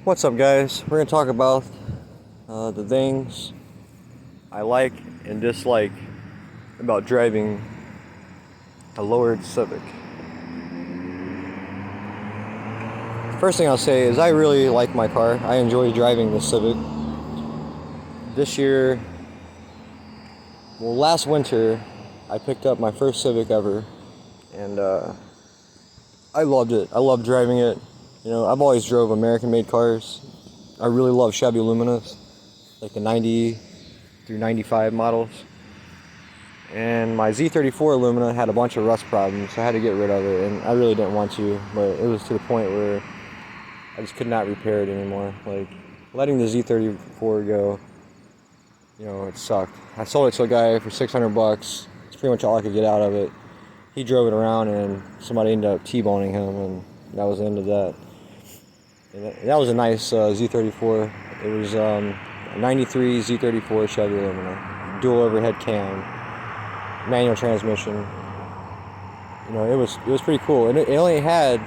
What's up, guys? We're going to talk about the things I like and dislike about driving a lowered Civic. First thing I'll say is I really like my car. I enjoy driving the Civic. This year, last winter, I picked up my first Civic ever, and I loved it. I loved driving it. You know, I've always drove American-made cars. I really love Chevy Luminas, like the 90 through 95 models. And my Z34 Lumina had a bunch of rust problems, so I had to get rid of it, and I really didn't want to, but it was to the point where I just could not repair it anymore. Like, letting the Z34 go, you know, it sucked. I sold it to a guy for $600. It's pretty much all I could get out of it. He drove it around, and somebody ended up T-boning him, and that was the end of that. And that was a nice Z34. It was a 93 Z34 Chevy Lumina, dual overhead cam, manual transmission. You know, it was pretty cool. And it only had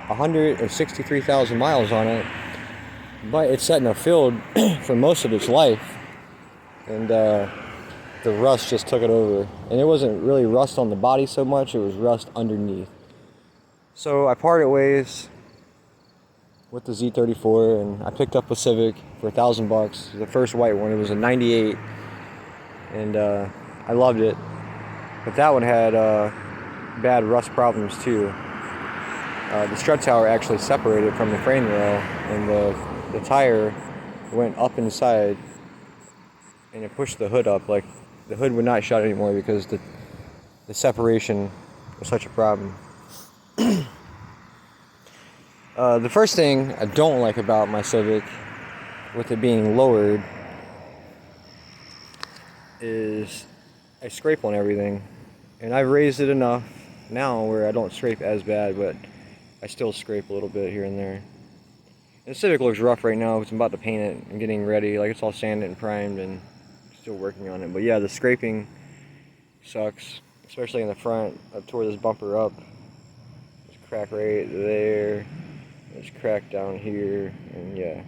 163,000 miles on it, but it sat in a field for most of its life, and the rust just took it over. And it wasn't really rust on the body so much, it was rust underneath. So I parted ways with the Z34, and I picked up a Civic for $1,000. The first white one. It was a 98, and I loved it. But that one had bad rust problems too. The strut tower actually separated from the frame rail, and the tire went up inside, and it pushed the hood up. Like, the hood would not shut anymore because the separation was such a problem. The first thing I don't like about my Civic, with it being lowered, is I scrape on everything. And I've raised it enough now where I don't scrape as bad, but I still scrape a little bit here and there. And the Civic looks rough right now because I'm about to paint it and getting ready. Like, it's all sanded and primed and still working on it. But yeah, the scraping sucks, especially in the front. I've tore this bumper up. There's a crack right there. There's a crack down here, and yeah.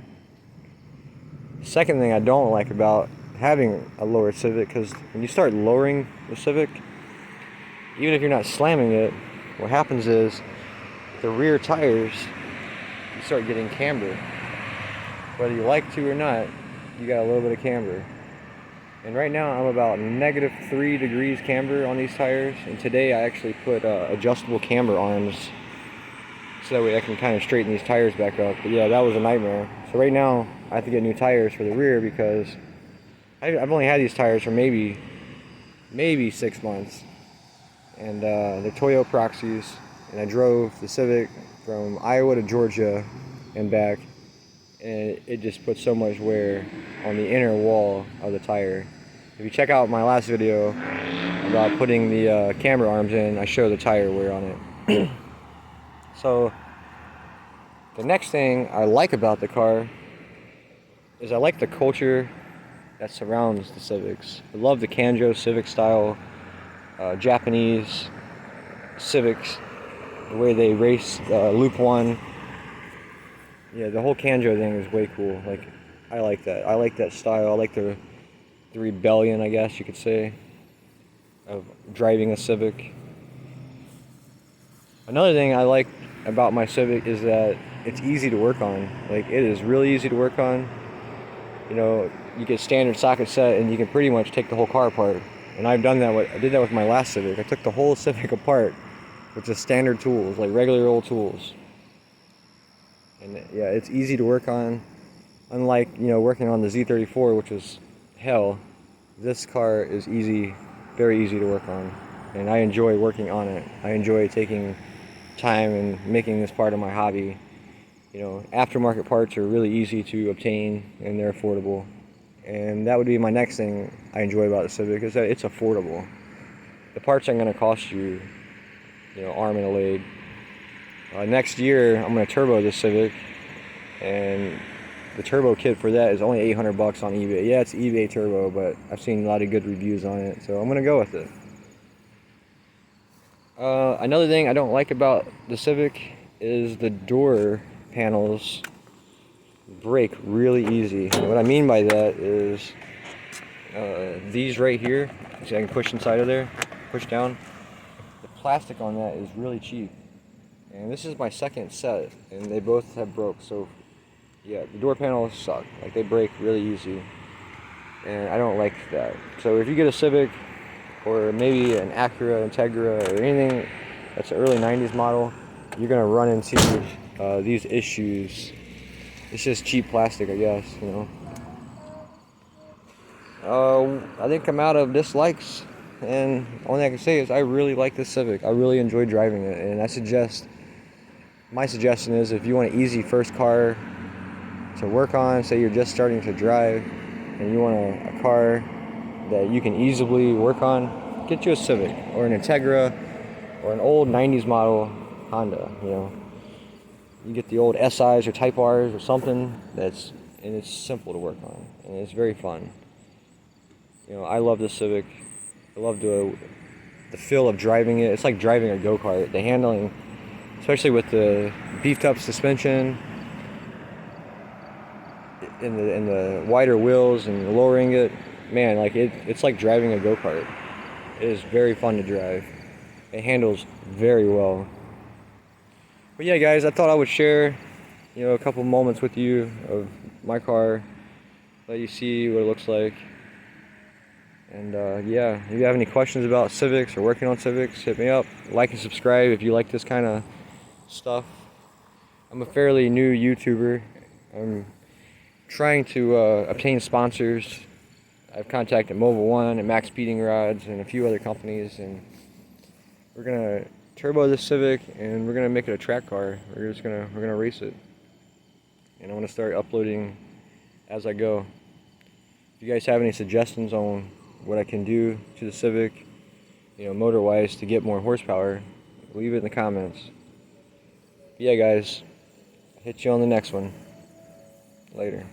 Second thing I don't like about having a lowered Civic, because when you start lowering the Civic, even if you're not slamming it, what happens is the rear tires, you start getting camber. Whether you like to or not, you got a little bit of camber. And right now I'm about -3 degrees camber on these tires, and today I actually put adjustable camber arms so that way I can kind of straighten these tires back up. But yeah, that was a nightmare. So right now I have to get new tires for the rear because I've only had these tires for maybe 6 months. And they're Toyo Proxies, and I drove the Civic from Iowa to Georgia and back, and it just put so much wear on the inner wall of the tire. If you check out my last video about putting the camber arms in, I show the tire wear on it. So the next thing I like about the car is I like the culture that surrounds the Civics. I love the Kanjo Civic style, Japanese Civics, the way they race Loop 1. Yeah, the whole Kanjo thing is way cool. Like, I like that. I like that style. I like the rebellion, I guess you could say, of driving a Civic. Another thing I like about my Civic is that it's easy to work on. Like, it is really easy to work on. You know, you get standard socket set and you can pretty much take the whole car apart. And I've done that. I did that with my last Civic. I took the whole Civic apart with just standard tools, like regular old tools. And yeah, it's easy to work on. Unlike, you know, working on the Z34, which was hell, this car is easy, very easy to work on. And I enjoy working on it. I enjoy taking time and making this part of my hobby. You know, aftermarket parts are really easy to obtain, and they're affordable. And that would be my next thing I enjoy about the Civic, is that it's affordable. The parts aren't going to cost you, you know, arm and a leg. Next year, I'm going to turbo this Civic, and the turbo kit for that is only $800 on eBay. Yeah, it's eBay turbo, but I've seen a lot of good reviews on it, so I'm going to go with it. Another thing I don't like about the Civic is the door panels brake really easy. And what I mean by that is these right here, see I can push inside of there, push down. The plastic on that is really cheap. And this is my second set, and they both have broke. So yeah, the door panels suck. Like, they break really easy, and I don't like that. So if you get a Civic, or maybe an Acura, Integra, or anything that's an early 90s model, you're gonna run into these issues. It's just cheap plastic, I guess, you know. I think I'm out of dislikes, and only I can say is I really like this Civic. I really enjoy driving it, and my suggestion is, if you want an easy first car to work on, say you're just starting to drive, and you want a car that you can easily work on, get you a Civic, or an Integra, or an old 90s model Honda, you know. You get the old SIs or Type Rs or something and it's simple to work on, and it's very fun. You know, I love this Civic. I love the feel of driving it. It's like driving a go-kart. The handling, especially with the beefed up suspension and the wider wheels and lowering it, man, like it's like driving a go-kart. It is very fun to drive. It handles very well. But yeah, guys, I thought I would share, you know, a couple moments with you of my car, let you see what it looks like. And yeah, if you have any questions about Civics or working on Civics, hit me up. Like and subscribe if you like this kind of stuff. I'm a fairly new YouTuber. I'm trying to obtain sponsors. I've contacted Mobile One and Max Speeding Rods and a few other companies, and we're gonna turbo this Civic, and we're gonna make it a track car. We're gonna race it, and I'm gonna start uploading as I go. If you guys have any suggestions on what I can do to the Civic, you know, motor wise, to get more horsepower, leave it in the comments. But yeah, guys, I'll hit you on the next one. Later.